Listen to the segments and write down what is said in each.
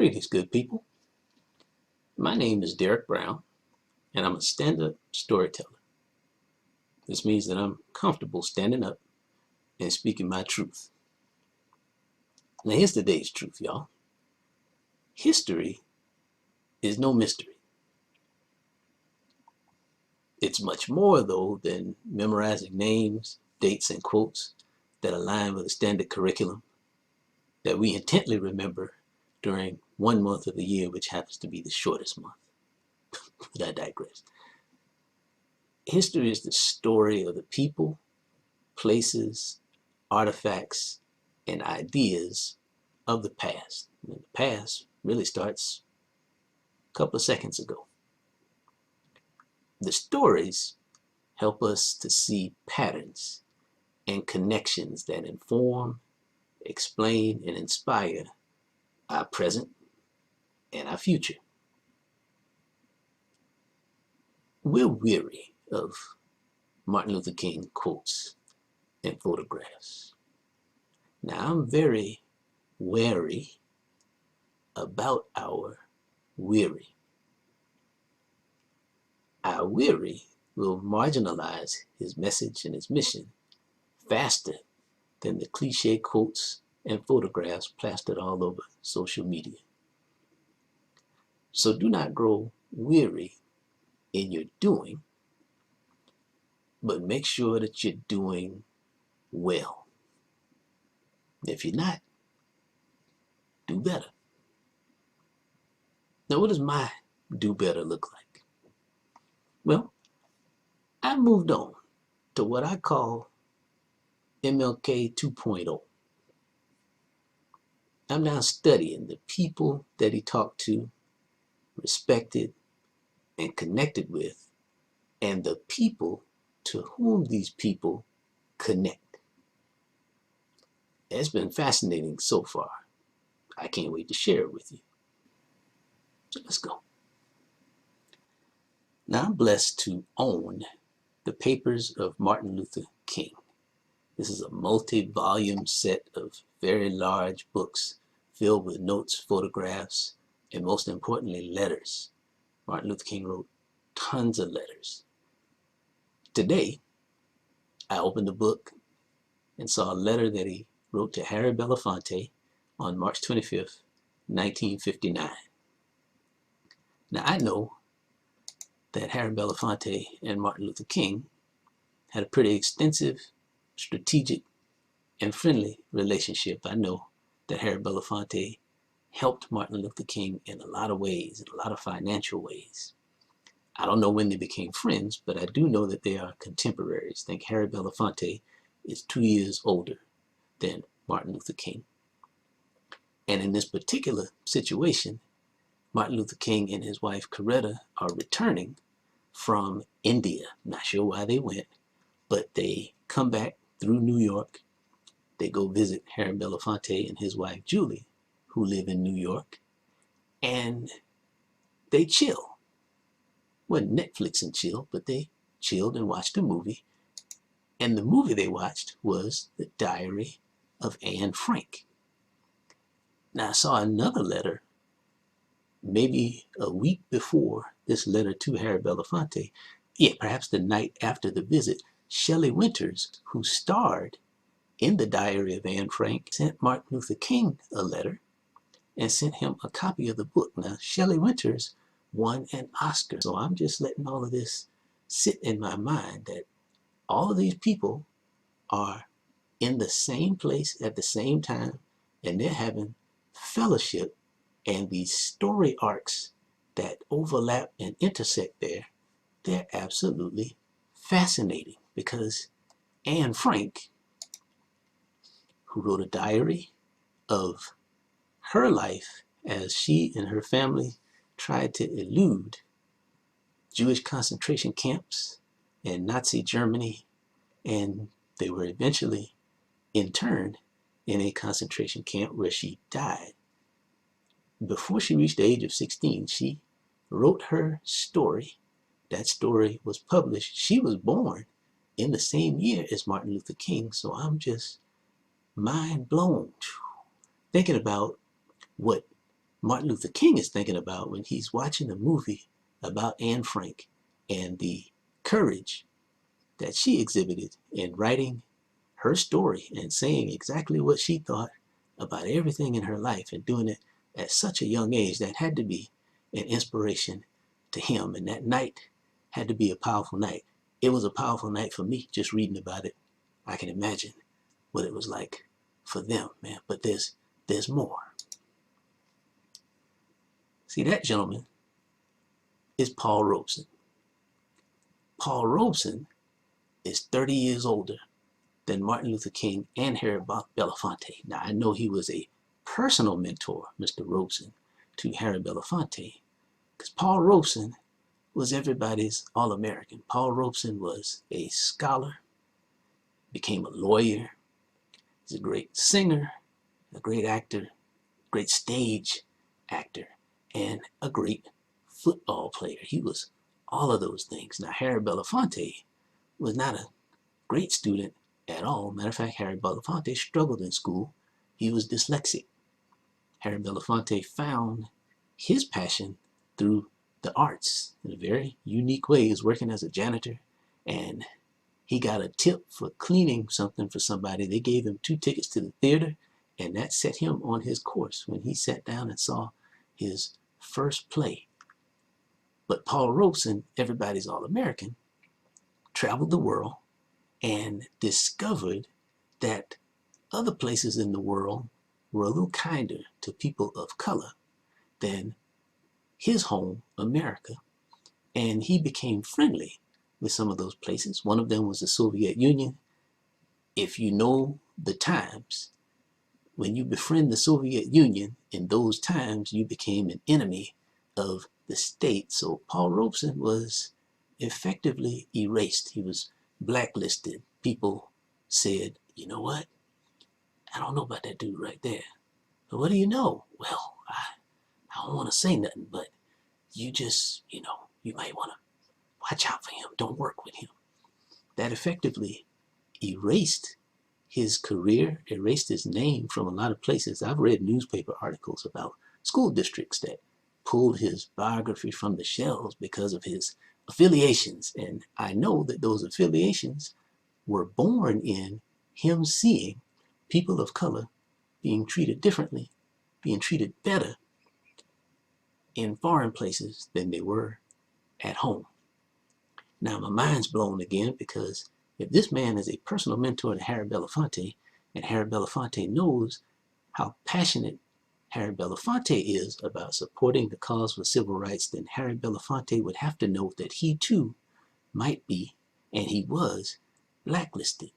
Greetings, good people. My name is Derek Brown, and I'm a stand-up storyteller. This means that I'm comfortable standing up and speaking my truth. Now, here's the day's truth, y'all. History is no mystery. It's much more, though, than memorizing names, dates, and quotes that align with a standard curriculum that we intently remember during one month of the year, which happens to be the shortest month. But I digress. History is the story of the people, places, artifacts, and ideas of the past. And the past really starts a couple of seconds ago. The stories help us to see patterns and connections that inform, explain, and inspire our present and our future. We're weary of Martin Luther King quotes and photographs. Now, I'm very wary about our weary. Our weary will marginalize his message and his mission faster than the cliche quotes and photographs plastered all over social media. So do not grow weary in your doing, but make sure that you're doing well. If you're not, do better. Now, what does my do better look like? Well, I moved on to what I call MLK 2.0. I'm now studying the people that he talked to, respected, and connected with, and the people to whom these people connect. It's been fascinating so far. I can't wait to share it with you. So let's go. Now, I'm blessed to own the papers of Martin Luther King. This is a multi-volume set of very large books filled with notes, photographs, and most importantly, letters. Martin Luther King wrote tons of letters. Today, I opened the book and saw a letter that he wrote to Harry Belafonte on March 25th, 1959. Now, I know that Harry Belafonte and Martin Luther King had a pretty extensive, strategic, and friendly relationship. I know that Harry Belafonte helped Martin Luther King in a lot of ways, in a lot of financial ways. I don't know when they became friends, but I do know that they are contemporaries. I think Harry Belafonte is 2 years older than Martin Luther King. And in this particular situation, Martin Luther King and his wife Coretta are returning from India. Not sure why they went, but they come back through New York. They go visit Harry Belafonte and his wife Julie, who live in New York, and they chill. Wasn't Netflix and chill, but they chilled and watched a movie. And the movie they watched was The Diary of Anne Frank. Now, I saw another letter maybe a week before this letter to Harry Belafonte. Yeah, perhaps the night after the visit. Shelley Winters, who starred in The Diary of Anne Frank, sent Martin Luther King a letter and sent him a copy of the book. Now, Shelley Winters won an Oscar. So I'm just letting all of this sit in my mind that all of these people are in the same place at the same time, and they're having fellowship, and these story arcs that overlap and intersect there, they're absolutely fascinating, because Anne Frank, who wrote a diary of her life as she and her family tried to elude Jewish concentration camps and Nazi Germany, and they were eventually interned in a concentration camp where she died. Before she reached the age of 16, she wrote her story. That story was published. She was born in the same year as Martin Luther King, so I'm just mind blown thinking about what Martin Luther King is thinking about when he's watching a movie about Anne Frank and the courage that she exhibited in writing her story and saying exactly what she thought about everything in her life and doing it at such a young age. That had to be an inspiration to him. And that night had to be a powerful night. It was a powerful night for me just reading about it. I can imagine what it was like for them, man. But there's more. See, that gentleman is Paul Robeson. Paul Robeson is 30 years older than Martin Luther King and Harry Belafonte. Now, I know he was a personal mentor, Mr. Robeson, to Harry Belafonte, because Paul Robeson was everybody's All-American. Paul Robeson was a scholar, became a lawyer. He's a great singer, a great actor, great stage actor, and a great football player. He was all of those things. Now, Harry Belafonte was not a great student at all. Matter of fact, Harry Belafonte struggled in school. He was dyslexic. Harry Belafonte found his passion through the arts in a very unique way. He was working as a janitor, and he got a tip for cleaning something for somebody. They gave him 2 tickets to the theater, and that set him on his course when he sat down and saw his first play. But Paul Robeson, everybody's All-American, traveled the world and discovered that other places in the world were a little kinder to people of color than his home, America. And he became friendly with some of those places. One of them was the Soviet Union. If you know the times, when you befriend the Soviet Union in those times, you became an enemy of the state. So Paul Robeson was effectively erased. He was blacklisted. People said, you know what? I don't know about that dude right there. But what do you know? Well, I don't want to say nothing, but you just, you might want to watch out for him. Don't work with him. That effectively erased his career, erased his name from a lot of places. I've read newspaper articles about school districts that pulled his biography from the shelves because of his affiliations. And I know that those affiliations were born in him seeing people of color being treated differently, being treated better in foreign places than they were at home. Now my mind's blown again, because if this man is a personal mentor to Harry Belafonte, and Harry Belafonte knows how passionate Harry Belafonte is about supporting the cause for civil rights, then Harry Belafonte would have to know that he too might be, and he was, blacklisted.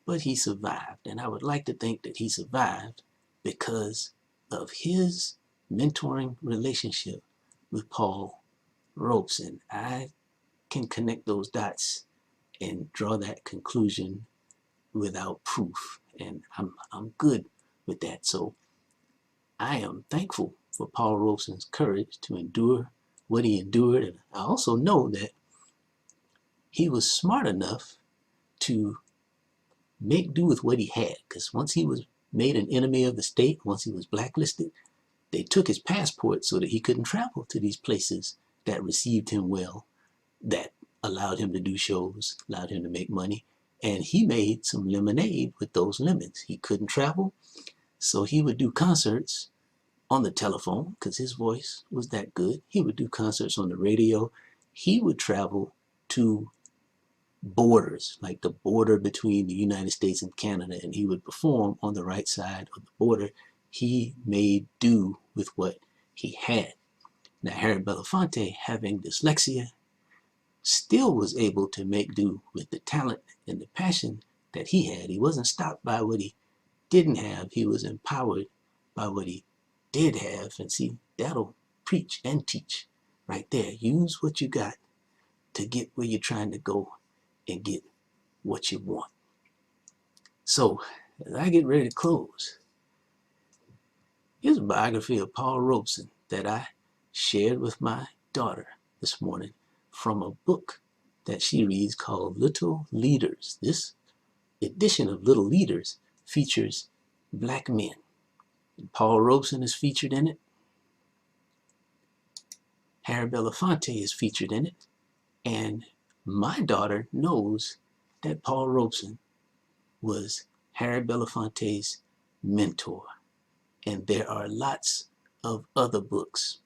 But he survived, and I would like to think that he survived because of his mentoring relationship with Paul Robeson. I can connect those dots and draw that conclusion without proof, and I'm good with that. So I am thankful for Paul Robeson's courage to endure what he endured, and I also know that he was smart enough to make do with what he had, because once he was made an enemy of the state, once he was blacklisted, they took his passport so that he couldn't travel to these places that received him well, that allowed him to do shows, allowed him to make money, and he made some lemonade with those lemons. He couldn't travel, so he would do concerts on the telephone because his voice was that good. He would do concerts on the radio. He would travel to borders, like the border between the United States and Canada, and he would perform on the right side of the border. He made do with what he had. Now, Harry Belafonte, having dyslexia, still was able to make do with the talent and the passion that he had. He wasn't stopped by what he didn't have. He was empowered by what he did have. And see, that'll preach and teach right there. Use what you got to get where you're trying to go and get what you want. So, as I get ready to close, here's a biography of Paul Robeson that I shared with my daughter this morning from a book that she reads called Little Leaders. This edition of Little Leaders features black men. And Paul Robeson is featured in it. Harry Belafonte is featured in it, and my daughter knows that Paul Robeson was Harry Belafonte's mentor. And there are lots of other books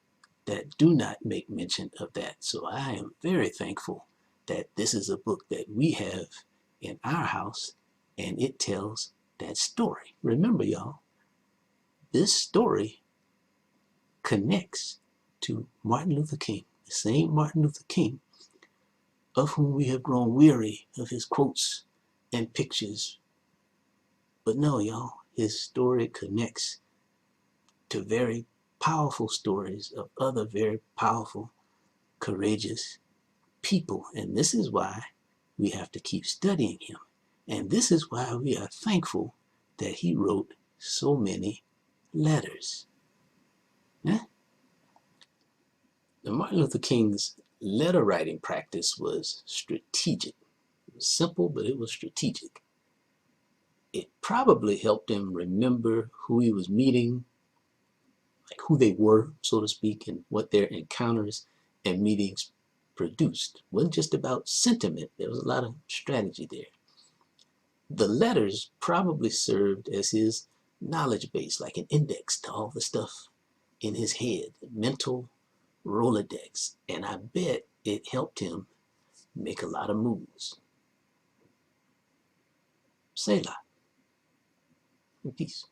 that do not make mention of that. So I am very thankful that this is a book that we have in our house, and it tells that story. Remember, y'all, this story connects to Martin Luther King, the same Martin Luther King of whom we have grown weary of his quotes and pictures. But no, y'all, his story connects to very powerful stories of other very powerful, courageous people. And this is why we have to keep studying him. And this is why we are thankful that he wrote so many letters. Yeah? The Martin Luther King's letter writing practice was strategic. It was simple, but it was strategic. It probably helped him remember who he was meeting, like who they were, so to speak, and what their encounters and meetings produced. It wasn't just about sentiment. There was a lot of strategy there. The letters probably served as his knowledge base, like an index to all the stuff in his head, mental Rolodex. And I bet it helped him make a lot of moves. Selah. In peace.